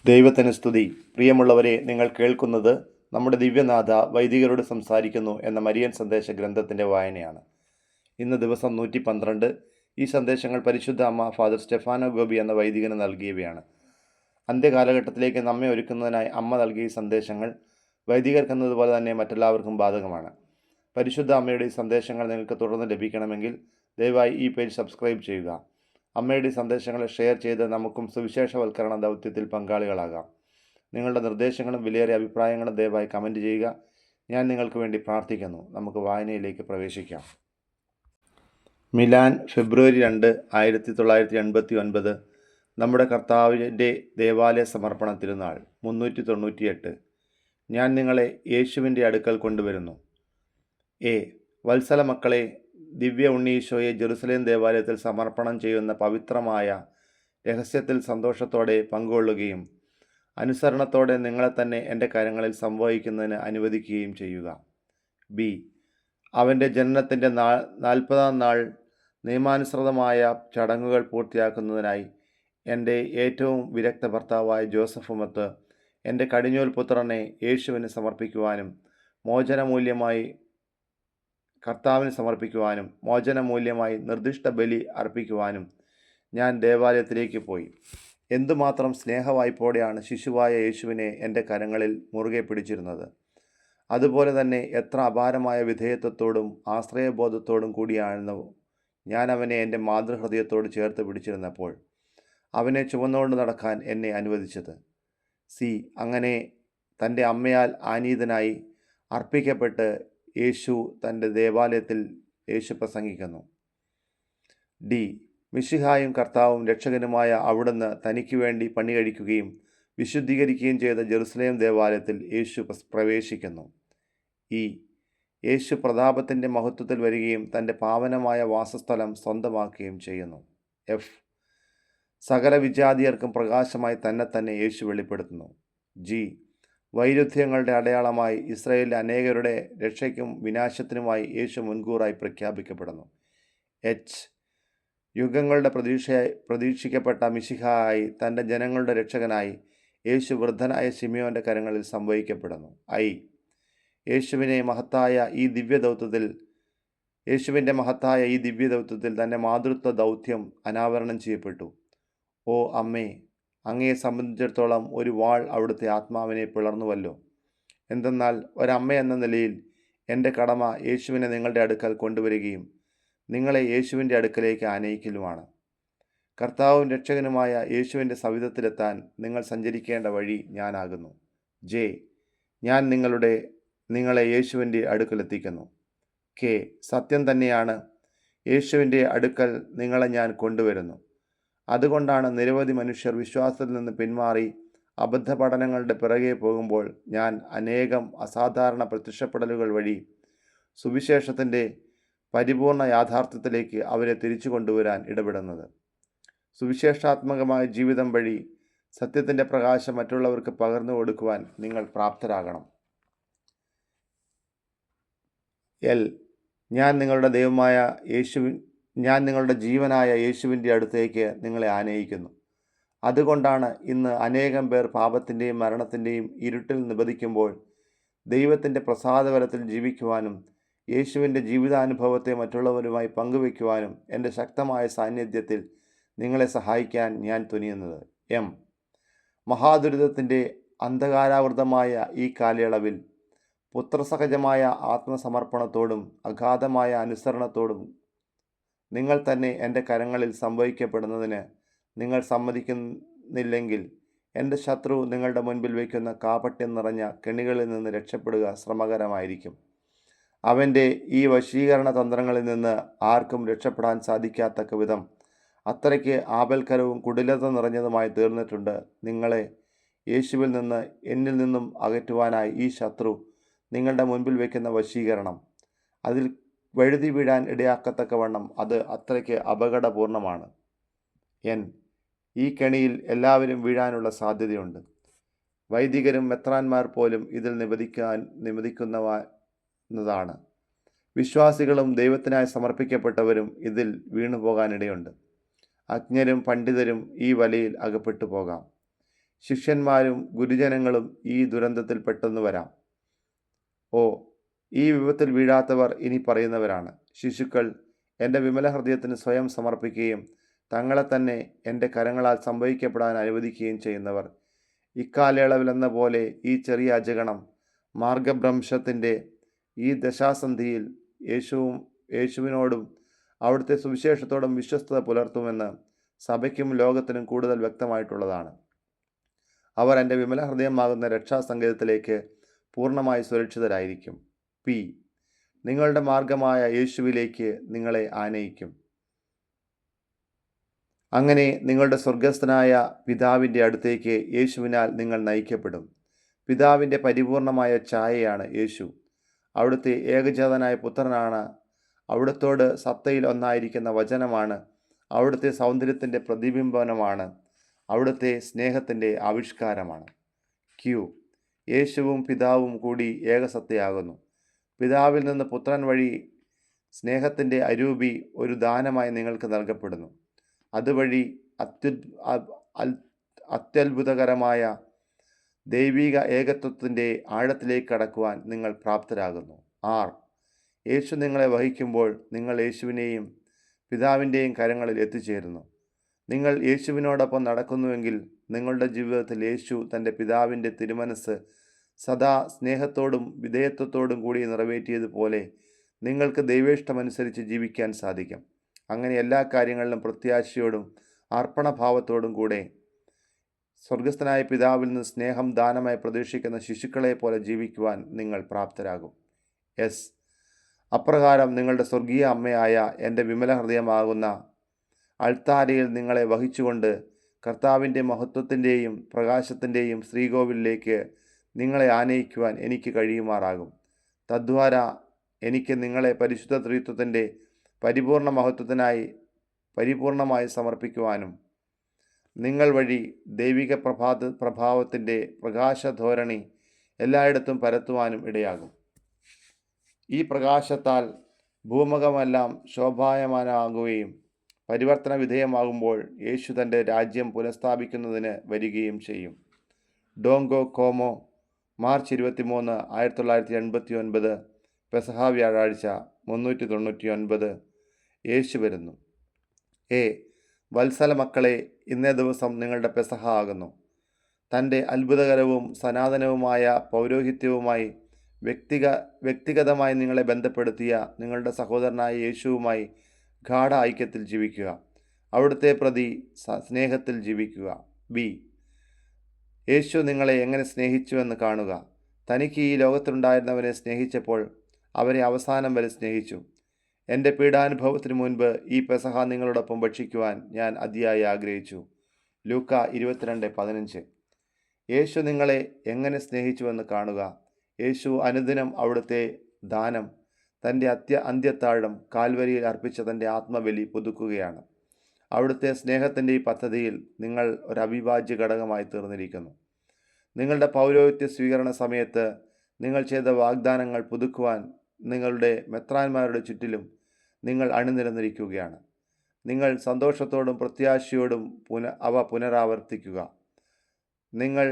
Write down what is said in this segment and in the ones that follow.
ദൈവത്തിന് സ്തുതി. പ്രിയമുള്ളവരെ, നിങ്ങൾ കേൾക്കുന്നത് നമ്മുടെ ദിവ്യനാഥ വൈദികരോട് സംസാരിക്കുന്നു എന്ന മരിയൻ സന്ദേശ ഗ്രന്ഥത്തിൻ്റെ വായനയാണ്. ഇന്ന് ദിവസം 112. ഈ സന്ദേശങ്ങൾ പരിശുദ്ധ അമ്മ ഫാദർ സ്റ്റെഫാനോ ഗോപി എന്ന വൈദികന് നൽകിയവയാണ്. അന്ത്യകാലഘട്ടത്തിലേക്ക് നമ്മെ ഒരുക്കുന്നതിനായി അമ്മ നൽകിയ ഈ സന്ദേശങ്ങൾ വൈദികർക്കെന്നതുപോലെ തന്നെ മറ്റെല്ലാവർക്കും ബാധകമാണ്. പരിശുദ്ധ അമ്മയുടെ ഈ സന്ദേശങ്ങൾ നിങ്ങൾക്ക് തുടർന്ന് ലഭിക്കണമെങ്കിൽ ദയവായി ഈ പേജ് സബ്സ്ക്രൈബ് ചെയ്യുക. അമ്മയുടെ സന്ദേശങ്ങളെ ഷെയർ ചെയ്ത് നമുക്കും സുവിശേഷവൽക്കരണ ദൗത്യത്തിൽ പങ്കാളികളാകാം. നിങ്ങളുടെ നിർദ്ദേശങ്ങളും വിലയേറിയ അഭിപ്രായങ്ങളും ദയവായി കമൻറ്റ് ചെയ്യുക. ഞാൻ നിങ്ങൾക്ക് വേണ്ടി പ്രാർത്ഥിക്കുന്നു. നമുക്ക് വായനയിലേക്ക് പ്രവേശിക്കാം. മിലാൻ, ഫെബ്രുവരി 2, 1989. നമ്മുടെ കർത്താവിൻ്റെ ദേവാലയ സമർപ്പണ തിരുനാൾ 398. ഞാൻ നിങ്ങളെ യേശുവിൻ്റെ അടുക്കൽ കൊണ്ടുവരുന്നു. വത്സല മക്കളെ, ദിവ്യ ഉണ്ണീശോയെ ജെറുസലേം ദേവാലയത്തിൽ സമർപ്പണം ചെയ്യുന്ന പവിത്രമായ രഹസ്യത്തിൽ സന്തോഷത്തോടെ പങ്കുകൊള്ളുകയും അനുസരണത്തോടെ നിങ്ങളെ തന്നെ എൻ്റെ കരങ്ങളിൽ സംവഹിക്കുന്നതിന് അനുവദിക്കുകയും ചെയ്യുക. അവൻ്റെ ജനനത്തിൻ്റെ 40-ാം നാൾ നിയമാനുസൃതമായ ചടങ്ങുകൾ പൂർത്തിയാക്കുന്നതിനായി എൻ്റെ ഏറ്റവും വിരക്ത ഭർത്താവായ ജോസഫുമൊത്ത് എൻ്റെ കടിഞ്ഞൂൽ പുത്രനെ യേശുവിന് സമർപ്പിക്കുവാനും കർത്താവിന് സമർപ്പിക്കുവാനും മോചനമൂല്യമായി നിർദ്ദിഷ്ട ബലി അർപ്പിക്കുവാനും ഞാൻ ദേവാലയത്തിലേക്ക് പോയി. എന്തുമാത്രം സ്നേഹവായ്പോടെയാണ് ശിശുവായ യേശുവിനെ എൻ്റെ കരങ്ങളിൽ മുറുകെ പിടിച്ചിരുന്നത്. അതുപോലെ തന്നെ എത്ര അപാരമായ വിധേയത്വത്തോടും ആശ്രയബോധത്തോടും കൂടിയായിരുന്നു ഞാൻ അവനെ എൻ്റെ മാതൃഹൃദയത്തോട് ചേർത്ത് പിടിച്ചിരുന്നപ്പോൾ അവനെ ചുമന്നുകൊണ്ട് നടക്കാൻ എന്നെ അനുവദിച്ചത്. അങ്ങനെ തൻ്റെ അമ്മയാൽ ആനീതനായി അർപ്പിക്കപ്പെട്ട് യേശു തൻ്റെ ദേവാലയത്തിൽ പ്രസംഗിക്കുന്നു. മിശിഹായും കർത്താവും രക്ഷകനുമായ അവിടുന്ന് തനിക്ക് വേണ്ടി പണി കഴിക്കുകയും വിശുദ്ധീകരിക്കുകയും ചെയ്ത ജെറുസലേം ദേവാലയത്തിൽ യേശു പ്രവേശിക്കുന്നു. യേശു പ്രതാപത്തിൻ്റെ മഹത്വത്തിൽ വരികയും തൻ്റെ പാവനമായ വാസസ്ഥലം സ്വന്തമാക്കുകയും ചെയ്യുന്നു. സകല വിജാതിയർക്കും പ്രകാശമായി തന്നെ യേശു വെളിപ്പെടുത്തുന്നു. വൈരുദ്ധ്യങ്ങളുടെ അടയാളമായി ഇസ്രായേലിലെ അനേകരുടെ രക്ഷയ്ക്കും വിനാശത്തിനുമായി യേശു മുൻകൂറായി പ്രഖ്യാപിക്കപ്പെടുന്നു. യുഗങ്ങളുടെ പ്രതീക്ഷിക്കപ്പെട്ട മിശിഹായി തൻ്റെ ജനങ്ങളുടെ രക്ഷകനായി യേശു വൃദ്ധനായ ശിമിയോൻ്റെ കരങ്ങളിൽ സംവഹിക്കപ്പെടുന്നു. യേശുവിൻ്റെ മഹത്തായ ഈ ദിവ്യദൗത്യത്തിൽ തൻ്റെ മാതൃത്വ ദൗത്യം അനാവരണം ചെയ്യപ്പെട്ടു. ഓ അമ്മേ, അങ്ങയെ സംബന്ധിച്ചിടത്തോളം ഒരു വാൾ അവിടുത്തെ ആത്മാവിനെ പിളർന്നുവല്ലോ. എന്തെന്നാൽ ഒരമ്മ എന്ന നിലയിൽ എൻ്റെ കടമ യേശുവിനെ നിങ്ങളുടെ അടുക്കൽ കൊണ്ടുവരികയും നിങ്ങളെ യേശുവിൻ്റെ അടുക്കലേക്ക് ആനയിക്കലുമാണ്. കർത്താവും രക്ഷകനുമായ യേശുവിൻ്റെ സവിധത്തിലെത്താൻ നിങ്ങൾ സഞ്ചരിക്കേണ്ട വഴി ഞാനാകുന്നു. ഞാൻ നിങ്ങളെ യേശുവിൻ്റെ അടുക്കലെത്തിക്കുന്നു. സത്യം തന്നെയാണ്, യേശുവിൻ്റെ അടുക്കൽ നിങ്ങളെ ഞാൻ കൊണ്ടുവരുന്നു. അതുകൊണ്ടാണ് നിരവധി മനുഷ്യർ വിശ്വാസത്തിൽ നിന്ന് പിന്മാറി അബദ്ധ പഠനങ്ങളുടെ പിറകെ പോകുമ്പോൾ ഞാൻ അനേകം അസാധാരണ പ്രത്യക്ഷപ്പെടലുകൾ വഴി സുവിശേഷത്തിൻ്റെ പരിപൂർണ യാഥാർത്ഥ്യത്തിലേക്ക് അവരെ തിരിച്ചു കൊണ്ടുവരാൻ ഇടപെടുന്നത്. സുവിശേഷാത്മകമായ ജീവിതം വഴി സത്യത്തിൻ്റെ പ്രകാശം മറ്റുള്ളവർക്ക് പകർന്നു കൊടുക്കുവാൻ നിങ്ങൾ പ്രാപ്തരാകണം. ഞാൻ നിങ്ങളുടെ ജീവനായ യേശുവിൻ്റെ അടുത്തേക്ക് നിങ്ങളെ ആനയിക്കുന്നു. അതുകൊണ്ടാണ് ഇന്ന് അനേകം പേർ പാപത്തിൻ്റെയും മരണത്തിൻ്റെയും ഇരുട്ടിൽ നിബദിക്കുമ്പോൾ ദൈവത്തിൻ്റെ പ്രസാദവരത്തിൽ ജീവിക്കുവാനും യേശുവിൻ്റെ ജീവിതാനുഭവത്തെ മറ്റുള്ളവരുമായി പങ്കുവയ്ക്കുവാനും എൻ്റെ ശക്തമായ സാന്നിധ്യത്തിൽ നിങ്ങളെ സഹായിക്കാൻ ഞാൻ തുനിയുന്നത്. മഹാദുരിതത്തിൻ്റെ അന്ധകാരാവൃതമായ ഈ കാലയളവിൽ പുത്രസഹജമായ ആത്മസമർപ്പണത്തോടും അഗാധമായ അനുസരണത്തോടും നിങ്ങൾ തന്നെ എൻ്റെ കരങ്ങളിൽ സംവഹിക്കപ്പെടുന്നതിന് നിങ്ങൾ സമ്മതിക്കുന്നില്ലെങ്കിൽ എൻ്റെ ശത്രു നിങ്ങളുടെ മുൻപിൽ വയ്ക്കുന്ന കാപട്യം നിറഞ്ഞ കെണികളിൽ നിന്ന് രക്ഷപ്പെടുക ശ്രമകരമായിരിക്കും. അവൻ്റെ ഈ വശീകരണ തന്ത്രങ്ങളിൽ നിന്ന് ആർക്കും രക്ഷപ്പെടാൻ സാധിക്കാത്തക്ക വിധം അത്രയ്ക്ക് ആപൽക്കരവും കുടിലത നിറഞ്ഞതുമായി തീർന്നിട്ടുണ്ട് നിങ്ങളെ യേശുവിൽ നിന്ന് എന്നിൽ നിന്നും അകറ്റുവാനായി ഈ ശത്രു നിങ്ങളുടെ മുൻപിൽ വയ്ക്കുന്ന വശീകരണം. അതിൽ വഴുതി വീഴാൻ ഇടയാക്കത്തക്കവണ്ണം അത് അത്രയ്ക്ക് അപകടപൂർണമാണ്. ഈ കെണിയിൽ എല്ലാവരും വീഴാനുള്ള സാധ്യതയുണ്ട്. വൈദികരും മെത്രാന്മാർ പോലും ഇതിൽ നിബദിക്കുന്നതാണ്. വിശ്വാസികളും ദൈവത്തിനായി സമർപ്പിക്കപ്പെട്ടവരും ഇതിൽ വീണുപോകാനിടയുണ്ട്. അജ്ഞരും പണ്ഡിതരും ഈ വലയിൽ അകപ്പെട്ടു പോകാം. ശിഷ്യന്മാരും ഗുരുജനങ്ങളും ഈ ദുരന്തത്തിൽ പെട്ടെന്ന് വരാം. ഓ, ഈ വിപത്തിൽ വീഴാത്തവർ ഇനി പറയുന്നവരാണ്. ശിശുക്കൾ എൻ്റെ വിമല ഹൃദയത്തിന് സ്വയം സമർപ്പിക്കുകയും തങ്ങളെ തന്നെ എൻ്റെ കരങ്ങളാൽ സംഭവിക്കപ്പെടാൻ അനുവദിക്കുകയും ചെയ്യുന്നവർ. ഇക്കാലയളവിലെന്ന പോലെ ഈ ചെറിയ അജഗണം മാർഗഭ്രംശത്തിൻ്റെ ഈ ദശാസന്ധിയിൽ യേശുവിനോടും അവിടുത്തെ സുവിശേഷത്തോടും വിശ്വസ്തത പുലർത്തുമെന്ന് സഭയ്ക്കും ലോകത്തിനും കൂടുതൽ വ്യക്തമായിട്ടുള്ളതാണ്. അവർ എൻ്റെ വിമല ഹൃദയമാകുന്ന രക്ഷാസങ്കേതത്തിലേക്ക് പൂർണ്ണമായി സുരക്ഷിതരായിരിക്കും. പി. നിങ്ങളുടെ മാർഗമായ യേശുവിലേക്ക് നിങ്ങളെ ആനയിക്കും. അങ്ങനെ നിങ്ങളുടെ സ്വർഗസ്ഥനായ പിതാവിൻ്റെ അടുത്തേക്ക് യേശുവിനാൽ നിങ്ങൾ നയിക്കപ്പെടും. പിതാവിൻ്റെ പരിപൂർണമായ ഛായയാണ് യേശു. അവിടുത്തെ ഏകജാതനായ പുത്രനാണ്. അവിടുത്തോട് സത്തയിൽ ഒന്നായിരിക്കുന്ന വചനമാണ്. അവിടുത്തെ സൗന്ദര്യത്തിൻ്റെ പ്രതിബിംബനമാണ്. അവിടുത്തെ സ്നേഹത്തിൻ്റെ ആവിഷ്കാരമാണ്. ക്യു. യേശുവും പിതാവും കൂടി ഏകസത്തയാകുന്നു. പിതാവിൽ നിന്ന് പുത്രൻ വഴി സ്നേഹത്തിൻ്റെ അരൂപി ഒരു ദാനമായി നിങ്ങൾക്ക് നൽകപ്പെടുന്നു. അതുവഴി അത്യത്ഭുതകരമായ ദൈവിക ഏകത്വത്തിൻ്റെ ആഴത്തിലേക്ക് കടക്കുവാൻ നിങ്ങൾ പ്രാപ്തരാകുന്നു. 6. യേശു നിങ്ങളെ വഹിക്കുമ്പോൾ നിങ്ങൾ യേശുവിനെയും പിതാവിൻ്റെയും കരങ്ങളിൽ എത്തിച്ചേരുന്നു. നിങ്ങൾ യേശുവിനോടൊപ്പം നടക്കുന്നുവെങ്കിൽ നിങ്ങളുടെ ജീവിതത്തിൽ യേശു തൻ്റെ പിതാവിൻ്റെ തിരുമനസ് സദാ സ്നേഹത്തോടും വിധേയത്വത്തോടും കൂടി നിറവേറ്റിയതുപോലെ നിങ്ങൾക്ക് ദൈവേഷ്ടമനുസരിച്ച് ജീവിക്കാൻ സാധിക്കും. അങ്ങനെ എല്ലാ കാര്യങ്ങളിലും പ്രത്യാശയോടും അർപ്പണഭാവത്തോടും കൂടെ സ്വർഗസ്ഥനായ പിതാവിൽ നിന്ന് സ്നേഹം ദാനമായി പ്രതീക്ഷിക്കുന്ന ശിശുക്കളെ പോലെ ജീവിക്കുവാൻ നിങ്ങൾ പ്രാപ്തരാകും. എസ്. അപ്രകാരം നിങ്ങളുടെ സ്വർഗീയ അമ്മയായ എൻ്റെ വിമല ഹൃദയമാകുന്ന അൾത്താരയിൽ നിങ്ങളെ വഹിച്ചുകൊണ്ട് കർത്താവിൻ്റെ മഹത്വത്തിൻ്റെയും പ്രകാശത്തിൻ്റെയും ശ്രീകോവിലേക്ക് നിങ്ങളെ ആനയിക്കുവാൻ എനിക്ക് കഴിയുമാറാകും. തദ്വാര എനിക്ക് നിങ്ങളെ പരിശുദ്ധ ത്രിത്വത്തിൻ്റെ പരിപൂർണ മഹത്വത്തിനായി പരിപൂർണമായി സമർപ്പിക്കുവാനും നിങ്ങൾ വഴി ദൈവിക പ്രഭാവത്തിൻ്റെ പ്രകാശധോരണി എല്ലായിടത്തും പരത്തുവാനും ഇടയാകും. ഈ പ്രകാശത്താൽ ഭൂമുഖമെല്ലാം ശോഭായമാനാകുകയും പരിവർത്തന വിധേയമാകുമ്പോൾ യേശു തൻ്റെ രാജ്യം പുനഃസ്ഥാപിക്കുന്നതിന് വരികയും ചെയ്യും. ഡോങ്കോ കോമോ, മാർച്ച് 23, 1989, പെസഹ വ്യാഴാഴ്ച, 399. യേശു വരുന്നു. എ. വത്സല മക്കളെ, ഇന്നേ ദിവസം നിങ്ങളുടെ പെസഹ ആകുന്നു. തൻ്റെ അത്ഭുതകരവും സനാതനവുമായ പൗരോഹിത്യവുമായി വ്യക്തിഗതമായി നിങ്ങളെ ബന്ധപ്പെടുത്തിയ നിങ്ങളുടെ സഹോദരനായ യേശുവുമായി ഗാഢ ഐക്യത്തിൽ ജീവിക്കുക. അവിടുത്തെ പ്രതി സ്നേഹത്തിൽ ജീവിക്കുക. ബി. യേശു നിങ്ങളെ എങ്ങനെ സ്നേഹിച്ചുവെന്ന് കാണുക. തനിക്ക് ഈ ലോകത്തിലുണ്ടായിരുന്നവനെ സ്നേഹിച്ചപ്പോൾ അവരെ അവസാനം വരെ സ്നേഹിച്ചു. എൻ്റെ പീഡാനുഭവത്തിന് മുൻപ് ഈ പെസഹ നിങ്ങളോടൊപ്പം ഭക്ഷിക്കുവാൻ ഞാൻ അതിയായി ആഗ്രഹിച്ചു. ലൂക്ക 22:15. യേശു നിങ്ങളെ എങ്ങനെ സ്നേഹിച്ചുവെന്ന് കാണുക. യേശു അനുദിനം അവിടുത്തെ ദാനം, തൻ്റെ അന്ത്യത്താഴം, കാൽവരിയിൽ അർപ്പിച്ച തൻ്റെ ആത്മബലി പുതുക്കുകയാണ്. അവിടുത്തെ സ്നേഹത്തിൻ്റെ ഈ പദ്ധതിയിൽ നിങ്ങൾ ഒരു അവിഭാജ്യ ഘടകമായി തീർന്നിരിക്കുന്നു. നിങ്ങളുടെ പൗരോഹിത്യ സ്വീകരണ സമയത്ത് നിങ്ങൾ ചെയ്ത വാഗ്ദാനങ്ങൾ പുതുക്കുവാൻ നിങ്ങളുടെ മെത്രാന്മാരുടെ ചുറ്റിലും നിങ്ങൾ അണിനിരന്നിരിക്കുകയാണ്. നിങ്ങൾ സന്തോഷത്തോടും പ്രത്യാശയോടും അവ പുനരാവർത്തിക്കുക. നിങ്ങൾ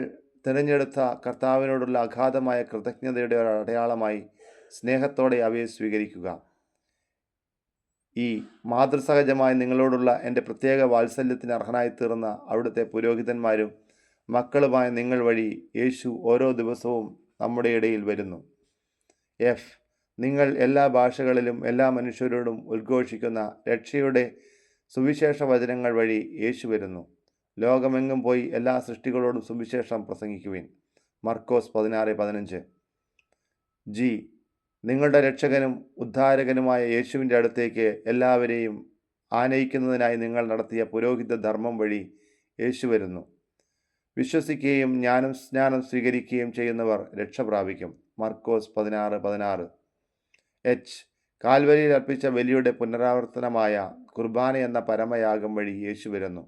തിരഞ്ഞെടുത്ത കർത്താവിനോടുള്ള അഗാധമായ കൃതജ്ഞതയുടെ ഒരു അടയാളമായി സ്നേഹത്തോടെ അവയെ സ്വീകരിക്കുക. ഈ മാതൃസഹജമായി നിങ്ങളോടുള്ള എൻ്റെ പ്രത്യേക വാത്സല്യത്തിന് അർഹനായി തീർന്ന അവിടുത്തെ പുരോഹിതന്മാരും മക്കളുമായ നിങ്ങൾ വഴി യേശു ഓരോ ദിവസവും നമ്മുടെ ഇടയിൽ വരുന്നു. എഫ്. നിങ്ങൾ എല്ലാ ഭാഷകളിലും എല്ലാ മനുഷ്യരോടും ഉദ്ഘോഷിക്കുന്ന രക്ഷയുടെ സുവിശേഷ വചനങ്ങൾ വഴി യേശു വരുന്നു. ലോകമെങ്ങും പോയി എല്ലാ സൃഷ്ടികളോടും സുവിശേഷം പ്രസംഗിക്കുവിൻ. മർക്കോസ് 16:15. ജി. നിങ്ങളുടെ രക്ഷകനും ഉദ്ധാരകനുമായ യേശുവിൻ്റെ അടുത്തേക്ക് എല്ലാവരെയും ആനയിക്കുന്നതിനായി നിങ്ങൾ നടത്തിയ പുരോഹിത ധർമ്മം വഴി യേശു വരുന്നു. വിശ്വസിക്കുകയും സ്നാനം സ്വീകരിക്കുകയും ചെയ്യുന്നവർ രക്ഷ പ്രാപിക്കും. മർക്കോസ് 16:16. എച്ച്. കാൽവരിയിൽ അർപ്പിച്ച ബലിയുടെ പുനരാവർത്തനമായ കുർബാന എന്ന പരമയാഗം വഴി യേശു വരുന്നു.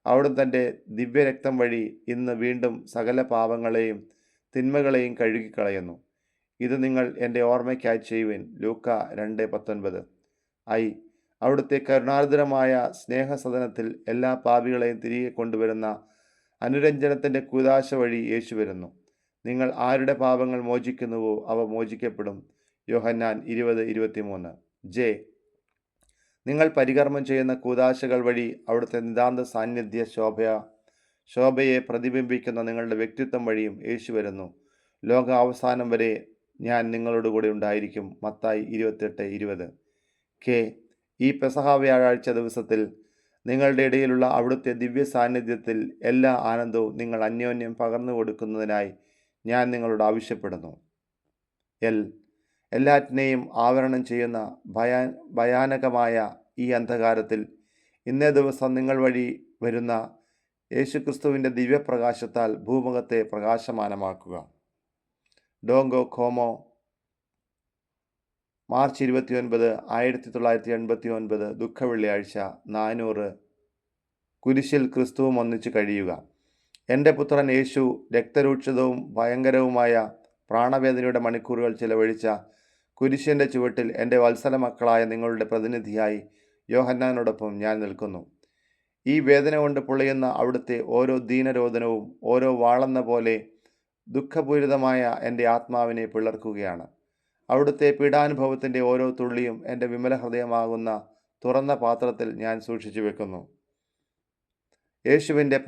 അവിടുന്ന് തൻ്റെ ദിവ്യരക്തം വഴി ഇന്ന് വീണ്ടും സകല പാപങ്ങളെയും തിന്മകളെയും കഴുകിക്കളയുന്നു. ഇത് നിങ്ങൾ എൻ്റെ ഓർമ്മയ്ക്കായി ചെയ്യുവിൻ. ലൂക്ക 2:19. ഐ. അവിടുത്തെ കരുണാർദ്രമായ സ്നേഹസദനത്തിൽ എല്ലാ പാപികളെയും തിരികെ കൊണ്ടുവരുന്ന അനുരഞ്ജനത്തിൻ്റെ കൂദാശ വഴി യേശു വരുന്നു. നിങ്ങൾ ആരുടെ പാപങ്ങൾ മോചിക്കുന്നുവോ അവ മോചിക്കപ്പെടും. യോഹന്നാൻ 20:23. ജെ, നിങ്ങൾ പരികർമ്മം ചെയ്യുന്ന കൂദാശകൾ വഴി അവിടുത്തെ നിതാന്ത സാന്നിധ്യ ശോഭയെ പ്രതിബിംബിക്കുന്ന നിങ്ങളുടെ വ്യക്തിത്വം വഴിയും യേശു വരുന്നു. ലോകാവസാനം വരെ ഞാൻ നിങ്ങളോട് കൂടെ ഉണ്ടായിരിക്കും. മത്തായി 28:20. കെ, ഈ പെസഹ വ്യാഴാഴ്ച ദിവസത്തിൽ നിങ്ങളുടെ ഇടയിലുള്ള അവിടുത്തെ ദിവ്യ സാന്നിധ്യത്തിൽ എല്ലാ ആനന്ദവും നിങ്ങൾ അന്യോന്യം പകർന്നു കൊടുക്കുന്നതിനായി ഞാൻ നിങ്ങളോട് ആവശ്യപ്പെടുന്നു. എൽ, എല്ലാറ്റിനെയും ആവരണം ചെയ്യുന്ന ഭയാനകമായ ഈ അന്ധകാരത്തിൽ ഇന്നേ ദിവസം നിങ്ങൾ വഴി വരുന്ന യേശുക്രിസ്തുവിൻ്റെ ദിവ്യപ്രകാശത്താൽ ഭൂമുഖത്തെ പ്രകാശമാനമാക്കുക. ഡോങ്കോ ഖോമോ, മാർച്ച് 29, 1989. ദുഃഖവെള്ളിയാഴ്ച. 400. കുരിശിൽ ക്രിസ്തുവും ഒന്നിച്ച് കഴിയുക. എൻ്റെ പുത്രൻ യേശു രക്തരൂക്ഷിതവും ഭയങ്കരവുമായ പ്രാണവേദനയുടെ മണിക്കൂറുകൾ ചിലവഴിച്ച കുരിശിൻ്റെ ചുവട്ടിൽ എൻ്റെ വത്സല മക്കളായ നിങ്ങളുടെ പ്രതിനിധിയായി യോഹന്നാനോടൊപ്പം ഞാൻ നിൽക്കുന്നു. ഈ വേദന കൊണ്ട് പൊളിയുന്ന അവിടുത്തെ ഓരോ ദീനരോധനവും ഓരോ വാളെന്ന പോലെ ദുഃഖപൂരിതമായ എൻ്റെ ആത്മാവിനെ പിളർക്കുകയാണ്. അവിടുത്തെ പീഡാനുഭവത്തിൻ്റെ ഓരോ തുള്ളിയും എൻ്റെ വിമല ഹൃദയമാകുന്ന തുറന്ന പാത്രത്തിൽ ഞാൻ സൂക്ഷിച്ചു വെക്കുന്നു. യേശുവിൻ്റെ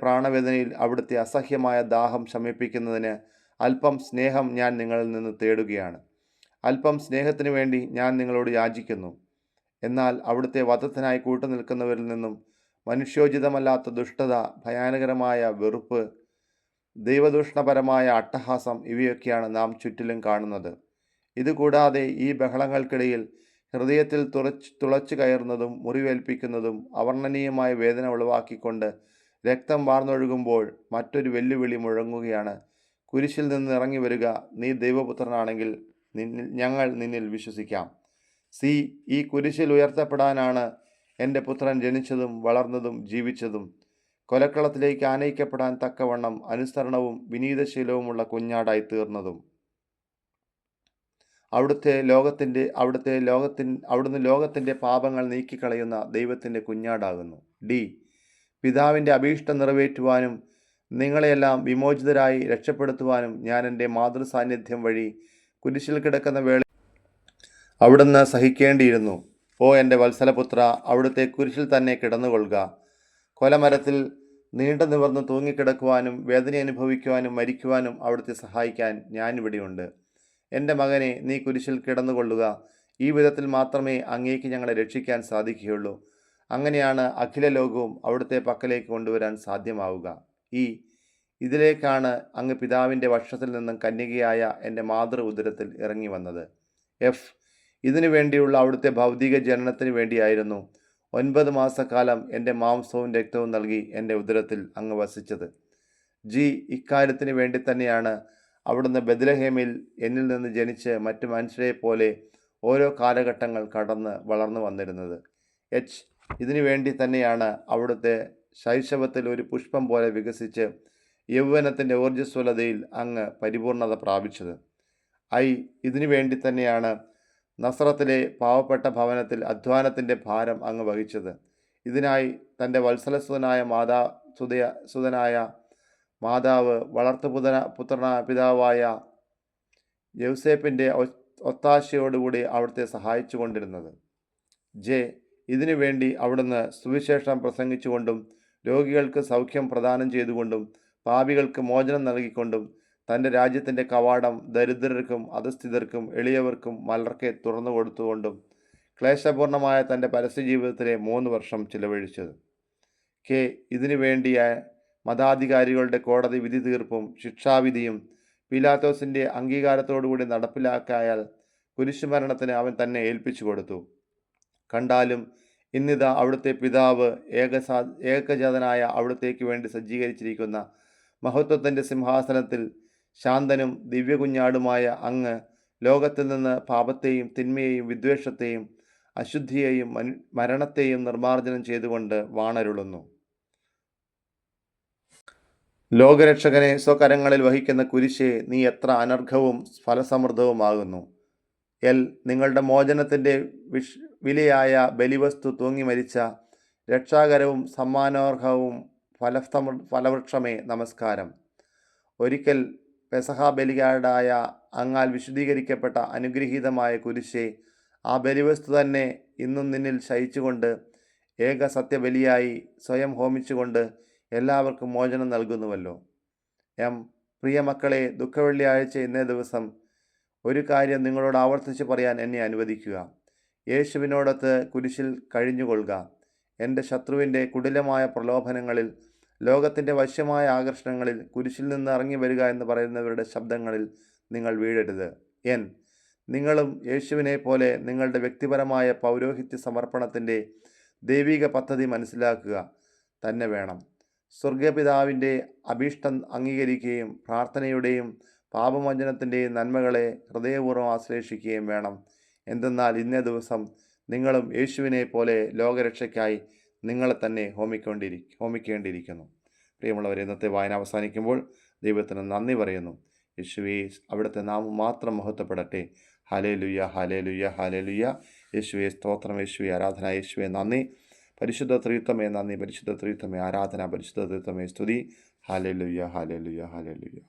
പ്രാണവേദനയിൽ അവിടുത്തെ അസഹ്യമായ ദാഹം ശമിപ്പിക്കുന്നതിന് അല്പം സ്നേഹം ഞാൻ നിങ്ങളിൽ നിന്ന് തേടുകയാണ്. അല്പം സ്നേഹത്തിനു വേണ്ടി ഞാൻ നിങ്ങളോട് യാചിക്കുന്നു. എന്നാൽ അവിടുത്തെ വധത്തിനായി കൂട്ടുനിൽക്കുന്നവരിൽ നിന്നും മനുഷ്യോചിതമല്ലാത്ത ദുഷ്ടത, ഭയാനകരമായ വെറുപ്പ്, ദൈവദൂഷണപരമായ അട്ടഹാസം ഇവയൊക്കെയാണ് നാം ചുറ്റിലും കാണുന്നത്. ഇതുകൂടാതെ ഈ ബഹളങ്ങൾക്കിടയിൽ ഹൃദയത്തിൽ തുളച്ചു കയറുന്നതും മുറിവേൽപ്പിക്കുന്നതും അവർണ്ണനീയമായ വേദന ഉളവാക്കിക്കൊണ്ട് രക്തം വാർന്നൊഴുകുമ്പോൾ മറ്റൊരു വെല്ലുവിളി മുഴങ്ങുകയാണ്. കുരിശിൽ നിന്ന് ഇറങ്ങി വരിക. നീ ദൈവപുത്രനാണെങ്കിൽ ഞങ്ങൾ നിന്നിൽ വിശ്വസിക്കാം. സി, ഈ കുരിശിൽ ഉയർത്തപ്പെടാനാണ് എൻ്റെ പുത്രൻ ജനിച്ചതും വളർന്നതും ജീവിച്ചതും. കൊലക്കളത്തിലേക്ക് ആനയിക്കപ്പെടാൻ തക്കവണ്ണം അനുസരണവും വിനീതശീലവുമുള്ള കുഞ്ഞാടായി തീർന്നതും. അവിടുന്ന് ലോകത്തിൻ്റെ പാപങ്ങൾ നീക്കിക്കളയുന്ന ദൈവത്തിൻ്റെ കുഞ്ഞാടാകുന്നു. ഡി, പിതാവിൻ്റെ അഭീഷ്ടം നിറവേറ്റുവാനും നിങ്ങളെയെല്ലാം വിമോചിതരായി രക്ഷപ്പെടുത്തുവാനും ഞാൻ എൻ്റെ മാതൃസാന്നിധ്യം വഴി കുരിശിൽ കിടക്കുന്ന വേള അവിടുന്ന് സഹിക്കേണ്ടിയിരുന്നു. ഓ എൻ്റെ വത്സലപുത്ര, അവിടുത്തെ കുരിശിൽ തന്നെ കിടന്നുകൊള്ളുക. കൊലമരത്തിൽ നീണ്ടു നിവർന്ന് തൂങ്ങിക്കിടക്കുവാനും വേദന അനുഭവിക്കുവാനും മരിക്കുവാനും അവിടുത്തെ സഹായിക്കാൻ ഞാനിവിടെയുണ്ട്. എൻ്റെ മകനെ, നീ കുരിശിൽ കിടന്നുകൊള്ളുക. ഈ വിധത്തിൽ മാത്രമേ അങ്ങേക്ക് ഞങ്ങളെ രക്ഷിക്കാൻ സാധിക്കുകയുള്ളൂ. അങ്ങനെയാണ് അഖില ലോകവും അവിടുത്തെ പക്കലേക്ക് കൊണ്ടുവരാൻ സാധ്യമാവുക. ഇതിലേക്കാണ് അങ്ങ് പിതാവിൻ്റെ വക്ഷത്തിൽ നിന്നും കന്യകയായ എൻ്റെ മാതൃ ഉദരത്തിൽ ഇറങ്ങി വന്നത്. എഫ്, ഇതിനു വേണ്ടിയുള്ള അവിടുത്തെ ഭൗതിക ജനനത്തിന് വേണ്ടിയായിരുന്നു 9 മാസക്കാലം എൻ്റെ മാംസവും രക്തവും നൽകി എൻ്റെ ഉദരത്തിൽ അങ്ങ് വസിച്ചത്. ജി, ഇക്കാര്യത്തിന് വേണ്ടി തന്നെയാണ് അവിടുന്ന് ബെത്ലഹേമിൽ എന്നിൽ നിന്ന് ജനിച്ച് മറ്റു മനുഷ്യരെ പോലെ ഓരോ കാലഘട്ടങ്ങൾ കടന്ന് വളർന്നു വന്നിരുന്നത്. എച്ച്, ഇതിനു വേണ്ടി തന്നെയാണ് അവിടുത്തെ ശൈശവത്തിൽ ഒരു പുഷ്പം പോലെ വികസിച്ച് യൗവനത്തിൻ്റെ ഊർജ്ജസ്വലതയിൽ അങ്ങ് പരിപൂർണത പ്രാപിച്ചത്. ഐ, ഇതിനു വേണ്ടി തന്നെയാണ് നസ്രത്തിലെ പാവപ്പെട്ട ഭവനത്തിൽ അധ്വാനത്തിൻ്റെ ഭാരം അങ്ങ് വഹിച്ചത്. ഇതിനായി തൻ്റെ വത്സലസുതനായ മാതാവ് പിതാവായ യൗസേപ്പിൻ്റെ ഒത്താശയോടുകൂടി അവിടുത്തെ സഹായിച്ചു കൊണ്ടിരുന്നത്. ജെ, ഇതിനു വേണ്ടി അവിടുന്ന് സുവിശേഷം പ്രസംഗിച്ചുകൊണ്ടും രോഗികൾക്ക് സൗഖ്യം പ്രദാനം ചെയ്തുകൊണ്ടും പാപികൾക്ക് മോചനം നൽകിക്കൊണ്ടും തൻ്റെ രാജ്യത്തിൻ്റെ കവാടം ദരിദ്രർക്കും അധസ്ഥിതർക്കും എളിയവർക്കും മലർക്കെ തുറന്നു കൊടുത്തുകൊണ്ടും ക്ലേശപൂർണമായ തൻ്റെ പരസ്യജീവിതത്തിലെ 3 വർഷം ചിലവഴിച്ചത്. കെ, ഇതിനു വേണ്ടിയ മതാധികാരികളുടെ കോടതി വിധി തീർപ്പും ശിക്ഷാവിധിയും പീലാത്തോസിൻ്റെ അംഗീകാരത്തോടുകൂടി നടപ്പിലാക്കായാൽ കുരിശുമരണത്തിന് അവൻ തന്നെ ഏൽപ്പിച്ചു കൊടുത്തു. കണ്ടാലും ഇന്നിതാ അവിടുത്തെ പിതാവ് ഏകജാതനായ അവിടുത്തേക്ക് വേണ്ടി സജ്ജീകരിച്ചിരിക്കുന്ന മഹത്വത്തിൻ്റെ സിംഹാസനത്തിൽ ശാന്തനും ദിവ്യകുഞ്ഞാടുമായ അങ്ങ് ലോകത്തിൽ നിന്ന് പാപത്തെയും തിന്മയെയും വിദ്വേഷത്തെയും അശുദ്ധിയെയും മരണത്തെയും നിർമ്മാർജ്ജനം ചെയ്തുകൊണ്ട് വാണരുളുന്നു. ലോകരക്ഷകനെ സ്വകരങ്ങളിൽ വഹിക്കുന്ന കുരിശേ, നീ എത്ര അനർഘവും ഫലസമൃദ്ധവുമാകുന്നു. എൽ, നിങ്ങളുടെ മോചനത്തിൻ്റെ വിലയായ ബലിവസ്തു തൂങ്ങി മരിച്ച രക്ഷാകരവും സമ്മാനാർഹവും ഫലവൃക്ഷമേ നമസ്കാരം. ഒരിക്കൽ പെസഹ ബലിയാടായ അങ്ങാൽ വിശുദ്ധീകരിക്കപ്പെട്ട അനുഗ്രഹീതമായ കുരിശേ, ആ ബലിവസ്തു തന്നെ ഇന്നും നിന്നിൽ ശയിച്ചുകൊണ്ട് ഏക സത്യബലിയായി സ്വയം ഹോമിച്ചുകൊണ്ട് എല്ലാവർക്കും മോചനം നൽകുന്നുവല്ലോ. പ്രിയ മക്കളെ, ദുഃഖവെള്ളിയാഴ്ച ഇന്നേ ദിവസം ഒരു കാര്യം നിങ്ങളോട് ആവർത്തിച്ച് പറയാൻ എന്നെ അനുവദിക്കുക. യേശുവിനോടൊത്ത് കുരിശിൽ കഴിഞ്ഞുകൊള്ളുക. എൻ്റെ ശത്രുവിൻ്റെ കുടിലമായ പ്രലോഭനങ്ങളിൽ, ലോകത്തിൻ്റെ വശ്യമായ ആകർഷണങ്ങളിൽ, കുരിശിൽ നിന്ന് ഇറങ്ങി വരിക എന്ന് പറയുന്നവരുടെ ശബ്ദങ്ങളിൽ നിങ്ങൾ വീഴരുത്. നിങ്ങളും യേശുവിനെ പോലെ നിങ്ങളുടെ വ്യക്തിപരമായ പൗരോഹിത്യ സമർപ്പണത്തിൻ്റെ ദൈവിക പദ്ധതി മനസ്സിലാക്കുക തന്നെ വേണം. സ്വർഗപിതാവിൻ്റെ അഭീഷ്ടം അംഗീകരിക്കുകയും പ്രാർത്ഥനയുടെയും പാപമോചനത്തിൻ്റെയും നന്മകളെ ഹൃദയപൂർവ്വം ആശ്ലേഷിക്കുകയും വേണം. എന്തെന്നാൽ ഇന്നേ ദിവസം നിങ്ങളും യേശുവിനെ പോലെ ലോകരക്ഷയ്ക്കായി നിങ്ങളെ തന്നെ ഹോമിക്കേണ്ടിയിരിക്കുന്നു. പ്രിയമുള്ളവരെ, ഇന്നത്തെ വായന അവസാനിക്കുമ്പോൾ ദൈവത്തിന് നന്ദി പറയുന്നു. യേശുവേ, അവിടുത്തെ നാമം മാത്രം മഹത്വപ്പെടട്ടെ. Hallelujah, hallelujah, hallelujah. യേശുവേ സ്തോത്രം, യേശുവേ ആരാധന, യേശുവേ നന്ദി. പരിശുദ്ധ ത്രിത്വമേ നന്ദി, പരിശുദ്ധ ത്രിത്വമേ ആരാധന, പരിശുദ്ധ ത്രിത്വമേ സ്തുതി. Hallelujah, hallelujah, hallelujah.